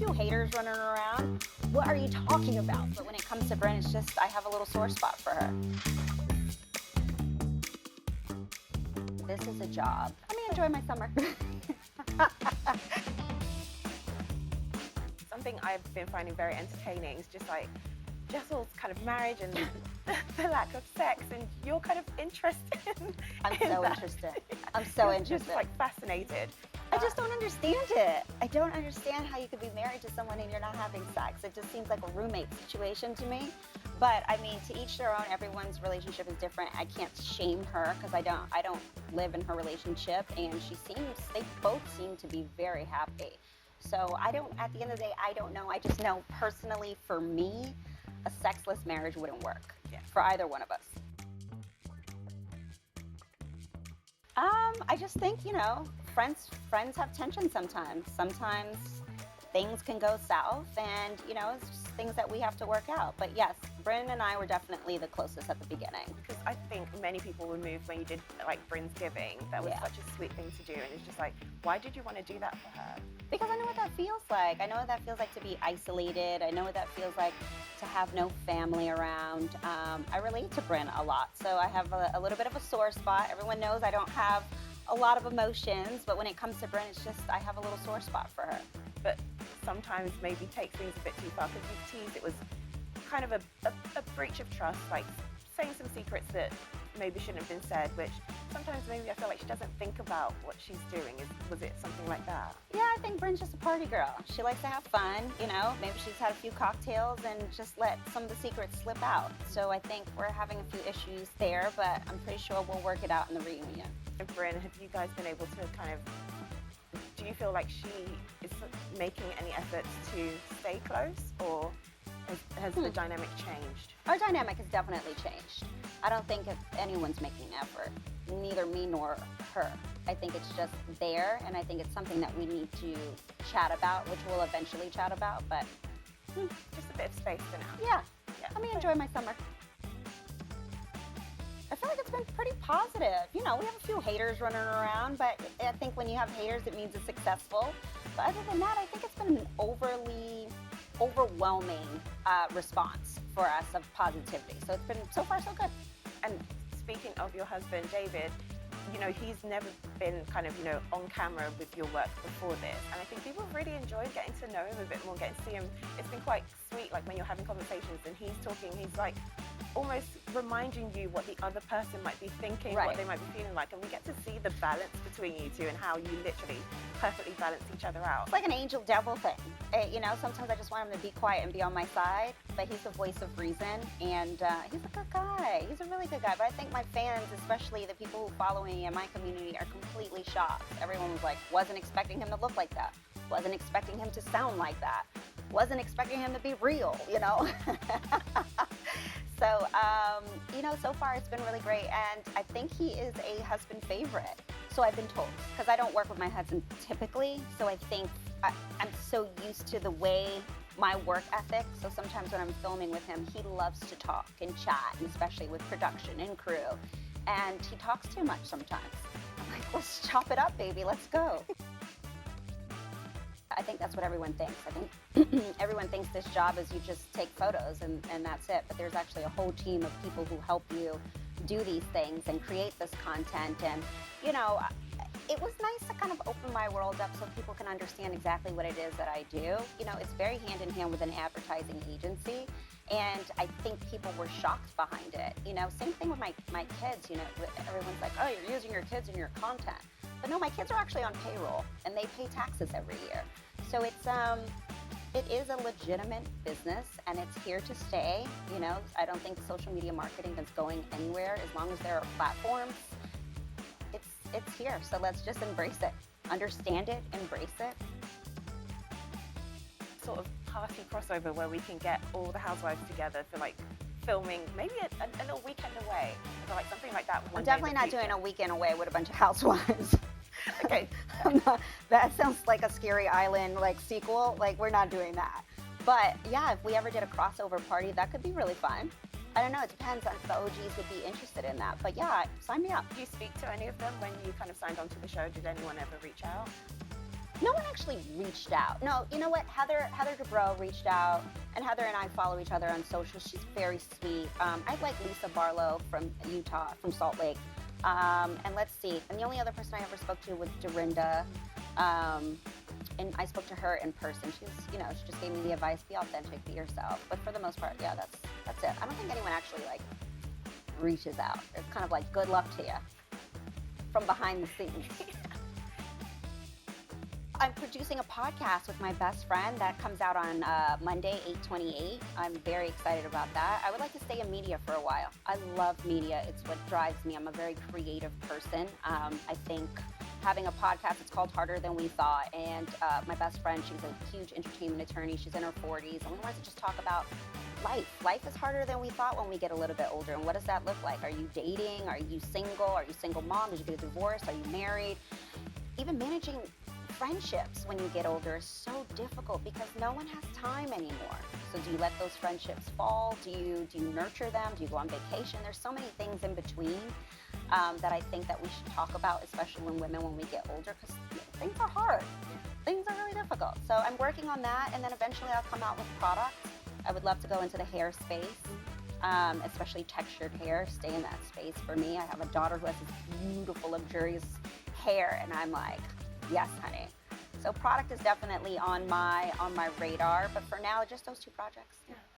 few haters running around. What are you talking about? But when it comes to Brynn, it's just I have a little sore spot for her. This is a job. Let me enjoy my summer. Something I've been finding very entertaining is just like Jessel's kind of marriage and the lack of sex, and you're kind of interested in I'm so that. interested. I'm so You're interested. Just like fascinated. I just don't understand it. I don't understand how you could be married to someone and you're not having sex. It just seems like a roommate situation to me. But I mean, to each their own. Everyone's relationship is different. I can't shame her because I don't live in her relationship, and they both seem to be very happy. So at the end of the day, I don't know. I just know personally for me, a sexless marriage wouldn't work for either one of us. I just think, friends have tension sometimes. Sometimes things can go south, and, it's just things that we have to work out. But yes, Brynn and I were definitely the closest at the beginning. Because I think many people were moved when you did like Brynn's Giving. That was such a sweet thing to do, and it's just like, why did you want to do that for her? Because I know what that feels like. I know what that feels like to be isolated. I know what that feels like to have no family around. I relate to Brynn a lot, so I have a little bit of a sore spot. Everyone knows I don't have a lot of emotions, but when it comes to Brynn, it's just I have a little sore spot for her. But sometimes maybe takes things a bit too far, because you've teased it was kind of a breach of trust, like saying some secrets that maybe shouldn't have been said, which sometimes maybe I feel like she doesn't think about what she's doing. Was it something like that? Yeah, I think Brynn's just a party girl. She likes to have fun, maybe she's had a few cocktails and just let some of the secrets slip out. So I think we're having a few issues there, but I'm pretty sure we'll work it out in the reunion. And Brynn, have you guys been able to do you feel like she is making any efforts to stay close, or has the dynamic changed? Our dynamic has definitely changed. I don't think if anyone's making an effort, neither me nor her. I think it's just there, and I think it's something that we need to chat about, which we'll eventually chat about, but just a bit of space for now. Yeah. Let me enjoy my summer. I feel like it's been pretty positive. We have a few haters running around, but I think when you have haters, it means it's successful. But other than that, I think it's been an overwhelming response for us of positivity. So it's been so far so good. And speaking of your husband, David, he's never been kind of, on camera with your work before this. And I think people really enjoyed getting to know him a bit more, getting to see him. It's been quite sweet, like when you're having conversations and he's talking, he's like almost reminding you what the other person might be thinking, what they might be feeling like. And we get to see the balance between you two and how you literally perfectly balance each other out. It's like an angel-devil thing. Sometimes I just want him to be quiet and be on my side, but he's the voice of reason, and he's a good guy. He's a really good guy. But I think my fans, especially the people who follow me in my community, are completely shocked. Everyone was like, wasn't expecting him to look like that. Wasn't expecting him to sound like that. Wasn't expecting him to be real, So, so far it's been really great, and I think he is a husband favorite. So I've been told, because I don't work with my husband typically, so I think I'm so used to the way my work ethic, so sometimes when I'm filming with him, he loves to talk and chat, and especially with production and crew, and he talks too much sometimes. I'm like, let's chop it up, baby, let's go. I think that's what everyone thinks. I think everyone thinks this job is you just take photos and that's it. But there's actually a whole team of people who help you do these things and create this content. And, it was nice to kind of open my world up so people can understand exactly what it is that I do. It's very hand in hand with an advertising agency. And I think people were shocked behind it. Same thing with my kids. Everyone's like, oh, you're using your kids in your content. But no, my kids are actually on payroll and they pay taxes every year. So it is a legitimate business, and it's here to stay. I don't think social media marketing is going anywhere as long as there are platforms. It's here, so let's just embrace it. Understand it, embrace it. Sort of party crossover where we can get all the housewives together for like filming, maybe a little weekend away, or like something like that. I'm definitely not doing a weekend away with a bunch of housewives. Okay. That sounds like a Scary Island sequel. We're not doing that. But yeah, if we ever did a crossover party, that could be really fun. I don't know, it depends on if the OGs would be interested in that. But yeah, sign me up. Did you speak to any of them when you kind of signed on to the show? Did anyone ever reach out? No one actually reached out. No, you know what? Heather Dubrow reached out, and Heather and I follow each other on social. She's very sweet. I like Lisa Barlow from Utah, from Salt Lake. And let's see. And the only other person I ever spoke to was Dorinda. And I spoke to her in person. She was, she just gave me the advice: be authentic, be yourself. But for the most part, yeah, that's it. I don't think anyone actually like reaches out. It's kind of like good luck to you from behind the scenes. I'm producing a podcast with my best friend that comes out on Monday, 8/28. I'm very excited about that. I would like to stay in media for a while. I love media. It's what drives me. I'm a very creative person. I think having a podcast, it's called Harder Than We Thought. And my best friend, she's a huge entertainment attorney. She's in her 40s. And we wanted to just talk about life. Life is harder than we thought when we get a little bit older. And what does that look like? Are you dating? Are you single? Are you single mom? Did you get a divorce? Are you married? Even managing friendships when you get older is so difficult because no one has time anymore. So do you let those friendships fall? Do you nurture them? Do you go on vacation? There's so many things in between that I think that we should talk about, especially when we get older, because things are hard. Things are really difficult. So I'm working on that, and then eventually I'll come out with products. I would love to go into the hair space, especially textured hair, stay in that space for me. I have a daughter who has this beautiful, luxurious hair, and I'm like, yes, honey. So product is definitely on my radar, but for now, just those two projects. Yeah.